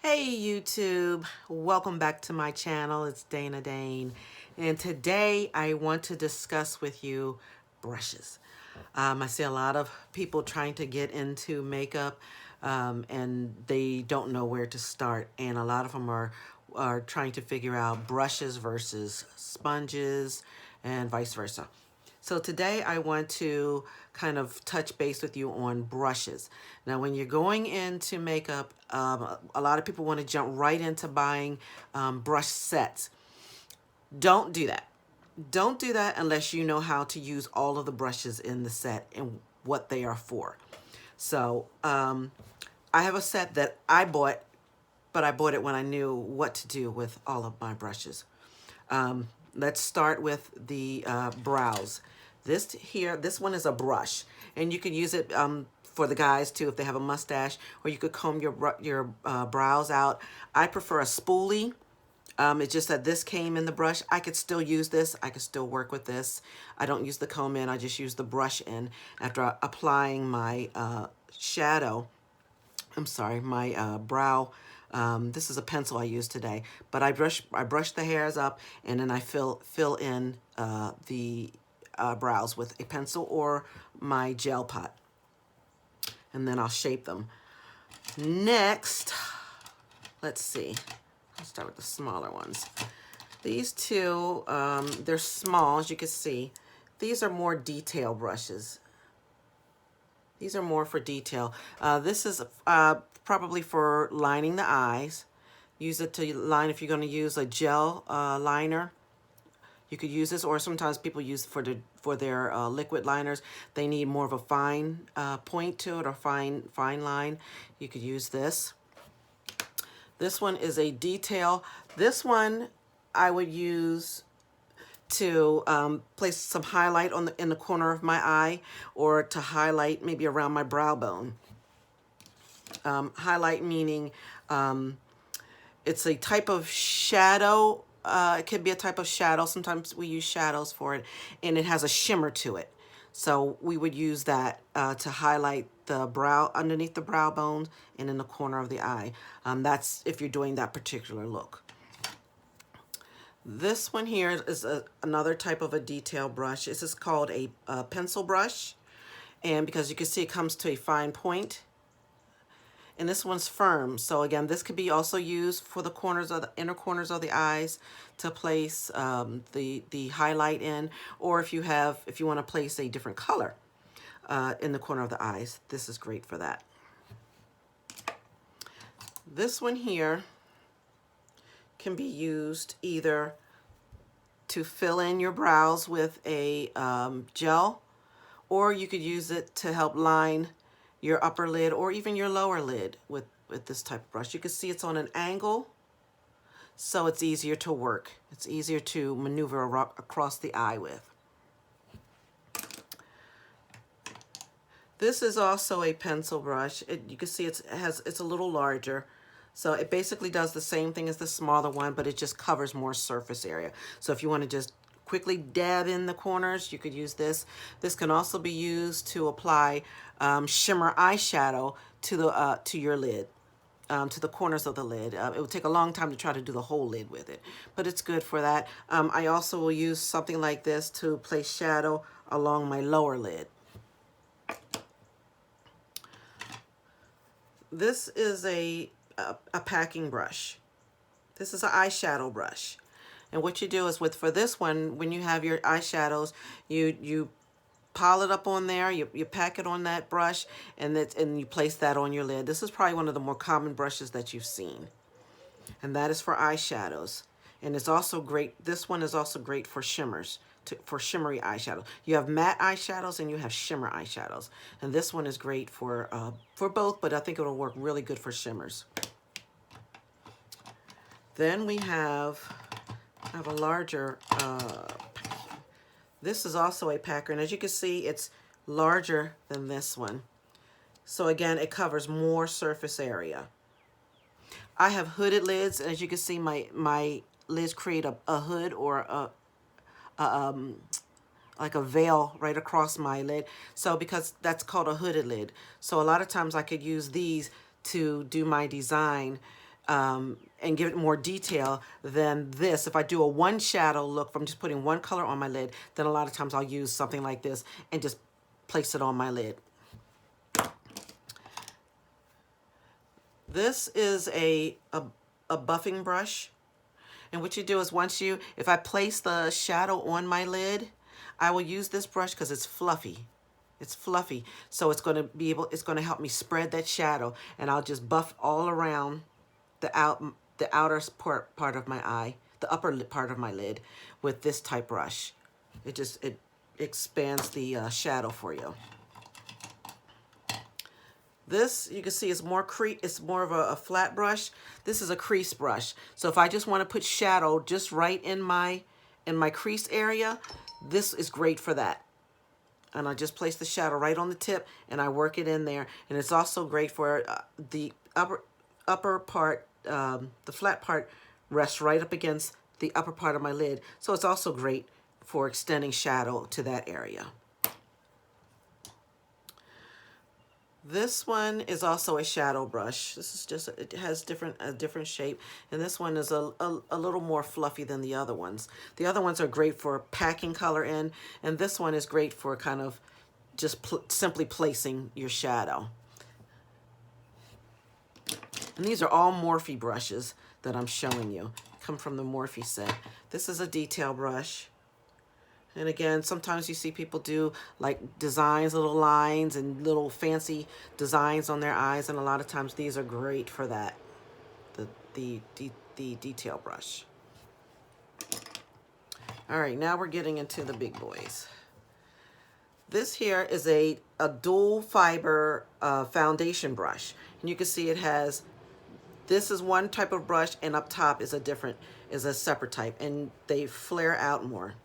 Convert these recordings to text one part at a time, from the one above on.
Hey YouTube, welcome back to my channel. It's Dana Dane, and today I want to discuss with you brushes. I see a lot of people trying to get into makeup and they don't know where to start, and a lot of them are trying to figure out brushes versus sponges and vice versa. So today I want to kind of touch base with you on brushes. Now, when you're going into makeup, a lot of people want to jump right into buying brush sets. Don't do that. Don't do that unless you know how to use all of the brushes in the set and what they are for. So I have a set that I bought, but I bought it when I knew what to do with all of my brushes. Let's start with the brows. This one is a brush, and you can use it for the guys too if they have a mustache, or you could comb your brows out. I prefer a spoolie. It's just that this came in the brush. I could still use this. I could still work with this. I don't use the comb in. I just use the brush in after applying my shadow. I'm sorry, my brow. This is a pencil I used today, but I brush the hairs up, and then I fill in the brows with a pencil or my gel pot, and then I'll shape them. Next, let's see. I'll start with the smaller ones. These two, they're small, as you can see. These are more detail brushes. These are more for detail. This is probably for lining the eyes. Use it to line if you're going to use a gel liner. You could use this, or sometimes people use for their liquid liners. They need more of a fine point to it, or fine line. You could use this. This one is a detail. This one I would use to place some highlight in the corner of my eye, or to highlight maybe around my brow bone. Highlight meaning it's a type of shadow. It could be a type of shadow. Sometimes we use shadows for it, and it has a shimmer to it. So we would use that to highlight the brow, underneath the brow bone and in the corner of the eye. That's if you're doing that particular look. This one here is another type of a detail brush. This is called a pencil brush, and because you can see it comes to a fine point, and this one's firm. So again, this could be also used for the corners of the inner corners of the eyes to place the highlight in, or if you want to place a different color in the corner of the eyes, this is great for that. This one here can be used either to fill in your brows with a gel, or you could use it to help line your upper lid or even your lower lid with this type of brush. You can see it's on an angle, so it's easier to work. It's easier to maneuver across the eye with. This is also a pencil brush. You can see it's a little larger. So it basically does the same thing as the smaller one, but it just covers more surface area. So if you want to just quickly dab in the corners, you could use this. This can also be used to apply shimmer eyeshadow to your lid, to the corners of the lid. It would take a long time to try to do the whole lid with it, but it's good for that. I also will use something like this to place shadow along my lower lid. This is a packing brush. This is an eyeshadow brush. And what you do is for this one, when you have your eyeshadows, you pile it up on there, you pack it on that brush, and you place that on your lid. This is probably one of the more common brushes that you've seen. And that is for eyeshadows. And it's also great, this one is also great for shimmers, for shimmery eyeshadow. You have matte eyeshadows and you have shimmer eyeshadows. And this one is great for both, but I think it'll work really good for shimmers. Then we have a larger, this is also a packer, and as you can see, it's larger than this one. So again, it covers more surface area. I have hooded lids, and as you can see, my lids create a hood or like a veil right across my lid. So because that's called a hooded lid. So a lot of times I could use these to do my design and give it more detail than this. If I do a one shadow look, if I'm just putting one color on my lid, then a lot of times I'll use something like this and just place it on my lid. This is a buffing brush. And what you do is if I place the shadow on my lid, I will use this brush because it's fluffy. It's fluffy. So it's going to help me spread that shadow. And I'll just buff all around the outer part of my eye, the upper part of my lid with this type brush. It expands the shadow for you. This, you can see, is it's more of a flat brush. This is a crease brush. So if I just want to put shadow just right in my crease area, this is great for that. And I just place the shadow right on the tip and I work it in there. And it's also great for the upper part, the flat part rests right up against the upper part of my lid. So it's also great for extending shadow to that area. This one is also a shadow brush. This is just, it has a different shape. And this one is a little more fluffy than the other ones. The other ones are great for packing color in. And this one is great for kind of just simply placing your shadow. And these are all Morphe brushes that I'm showing you. Come from the Morphe set. This is a detail brush. And again, sometimes you see people do like designs, little lines and little fancy designs on their eyes. And a lot of times these are great for that, the detail brush. All right, now we're getting into the big boys. This here is a dual fiber foundation brush. And you can see it has, this is one type of brush and up top is a separate type, and they flare out more.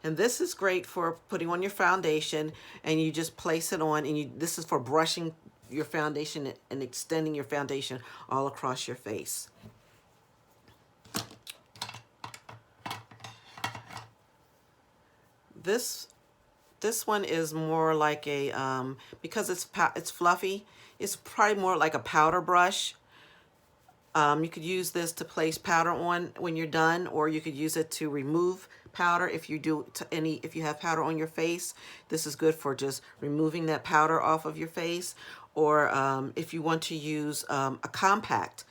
And this is great for putting on your foundation and you just place it on, and this is for brushing your foundation and extending your foundation all across your face. This one is more like a, because it's fluffy, it's probably more like a powder brush. You could use this to place powder on when you're done, or you could use it to remove powder if you have powder on your face. This is good for just removing that powder off of your face, or if you want to use a compact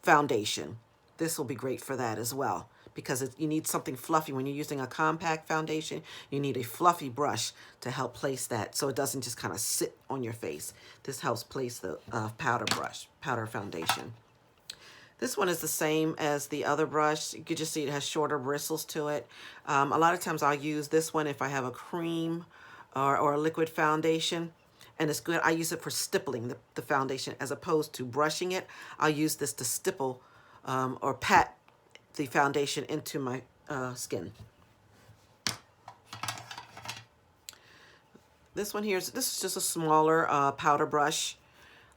foundation, this will be great for that as well, because you need something fluffy. When you're using a compact foundation, you need a fluffy brush to help place that so it doesn't just kind of sit on your face. This helps place the powder foundation. This one is the same as the other brush. You can just see it has shorter bristles to it. A lot of times I'll use this one if I have a cream or a liquid foundation, and it's good. I use it for stippling the foundation as opposed to brushing it. I'll use this to stipple or pat the foundation into my skin. This one here, this is just a smaller powder brush.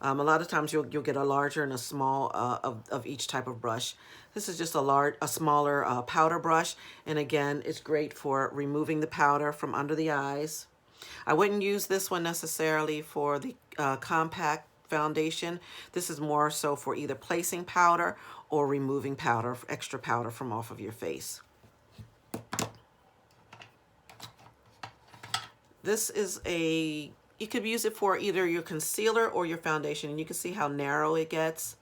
A lot of times you'll get a larger and a small of each type of brush. This is just a smaller powder brush, and again, it's great for removing the powder from under the eyes. I wouldn't use this one necessarily for the compact foundation. This is more so for either placing powder or removing powder, extra powder from off of your face. This is you could use it for either your concealer or your foundation, and you can see how narrow it gets.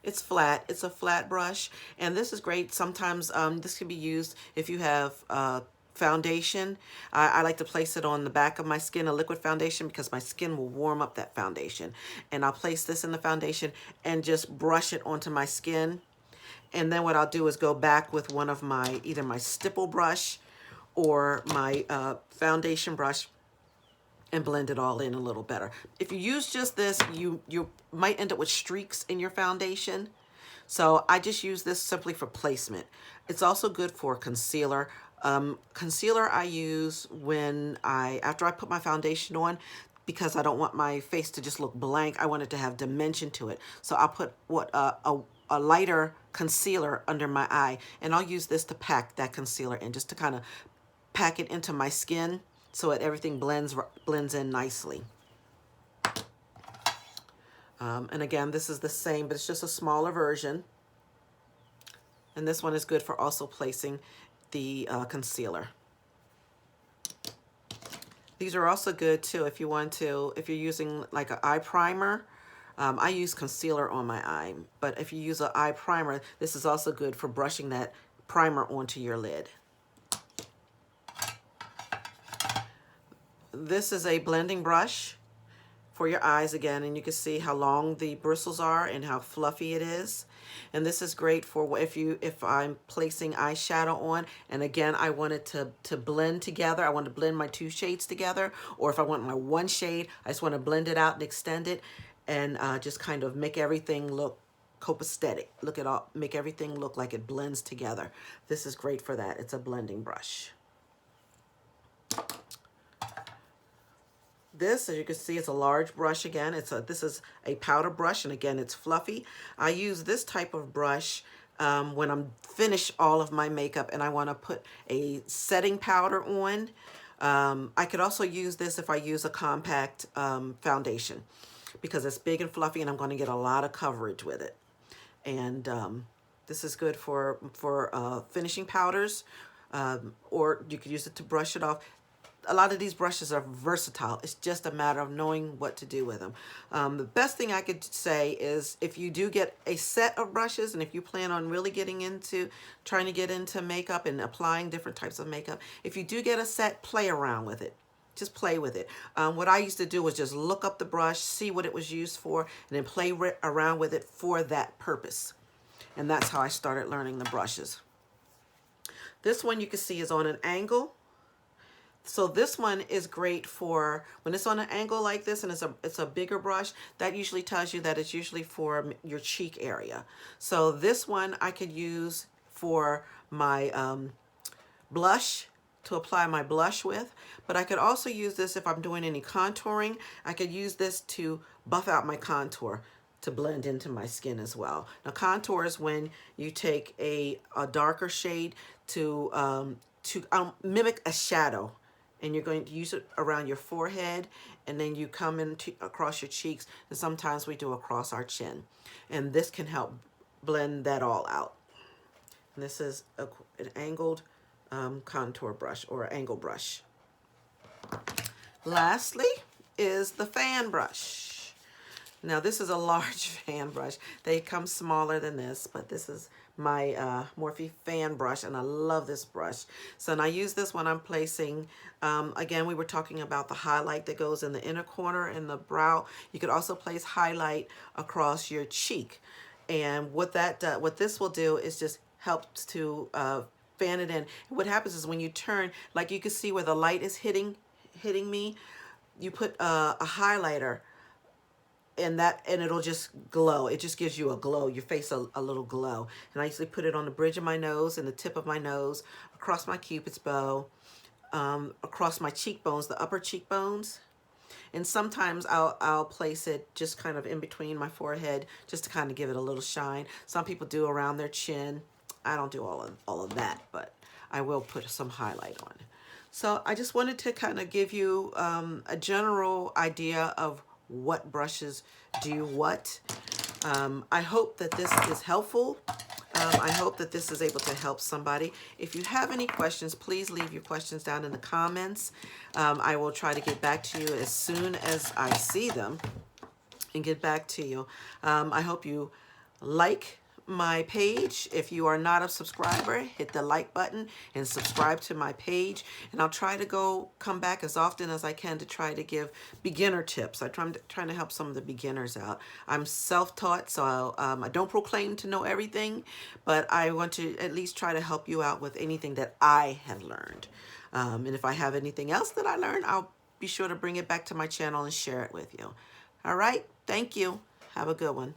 It's flat. It's a flat brush, and this is great. Sometimes this can be used if you have foundation. I like to place it on the back of my skin, a liquid foundation, because my skin will warm up that foundation. And I'll place this in the foundation and just brush it onto my skin. And then what I'll do is go back with one of either my stipple brush or my foundation brush and blend it all in a little better. If you use just this, you might end up with streaks in your foundation. So I just use this simply for placement. It's also good for concealer. Concealer I use after I put my foundation on, because I don't want my face to just look blank. I want it to have dimension to it. So I'll put a lighter concealer under my eye, and I'll use this to pack that concealer in, just to kind of pack it into my skin so that everything blends in nicely. And again, this is the same, but it's just a smaller version. And this one is good for also placing the concealer. These are also good too if you want to, if you're using like an eye primer. I use concealer on my eye, but if you use an eye primer, this is also good for brushing that primer onto your lid. This is a blending brush for your eyes again, and you can see how long the bristles are and how fluffy it is. And this is great for if I'm placing eyeshadow on, and again I want it to blend together. I want to blend my two shades together, or if I want my one shade, I just want to blend it out and extend it, and just kind of make everything look copacetic. Make everything look like it blends together. This is great for that. It's a blending brush. This, as you can see, it's a large brush again. This is a powder brush, and again, it's fluffy. I use this type of brush when I'm finished all of my makeup and I want to put a setting powder on. I could also use this if I use a compact foundation, because it's big and fluffy and I'm going to get a lot of coverage with it. And this is good for finishing powders, or you could use it to brush it off. A lot of these brushes are versatile. It's just a matter of knowing what to do with them. The best thing I could say is if you do get a set of brushes, and if you plan on really trying to get into makeup and applying different types of makeup, if you do get a set, play around with it. Just play with it. What I used to do was just look up the brush, see what it was used for, and then play around with it for that purpose. And that's how I started learning the brushes. This one you can see is on an angle. So this one is great for when it's on an angle like this, and it's a bigger brush. That usually tells you that it's usually for your cheek area. So this one I could use for my blush, to apply my blush with, but I could also use this if I'm doing any contouring. I could use this to buff out my contour, to blend into my skin as well. Now, contour is when you take a darker shade to mimic a shadow, and you're going to use it around your forehead, and then you come across your cheeks, and sometimes we do across our chin. And this can help blend that all out. And this is an angled contour brush, or angle brush. Lastly is the fan brush. Now this is a large fan brush. They come smaller than this, but this is my Morphe fan brush, and I love this brush. So, and I use this when I'm placing, again, we were talking about the highlight that goes in the inner corner in the brow. You could also place highlight across your cheek. And what this will do is just helps to fan it in. And what happens is when you turn, like you can see where the light is hitting me, you put a highlighter, and it'll just glow. It just gives you a glow, your face a little glow. And I usually put it on the bridge of my nose and the tip of my nose, across my cupid's bow, across my cheekbones, the upper cheekbones. And sometimes I'll place it just kind of in between my forehead, just to kind of give it a little shine. Some people do around their chin. I don't do all of that, but I will put some highlight on. So I just wanted to kind of give you a general idea of what brushes do what. I hope that this is helpful. I hope that this is able to help somebody. If you have any questions, please leave your questions down in the comments. I will try to get back to you as soon as I see them and get back to you. I hope you like my page. If you are not a subscriber, hit the like button and subscribe to my page, and I'll try to come back as often as I can to try to give beginner tips. I'm trying to help some of the beginners out. I'm self-taught, so I don't proclaim to know everything, but I want to at least try to help you out with anything that I have learned. And if I have anything else that I learned, I'll be sure to bring it back to my channel and share it with you. All right, thank you. Have a good one.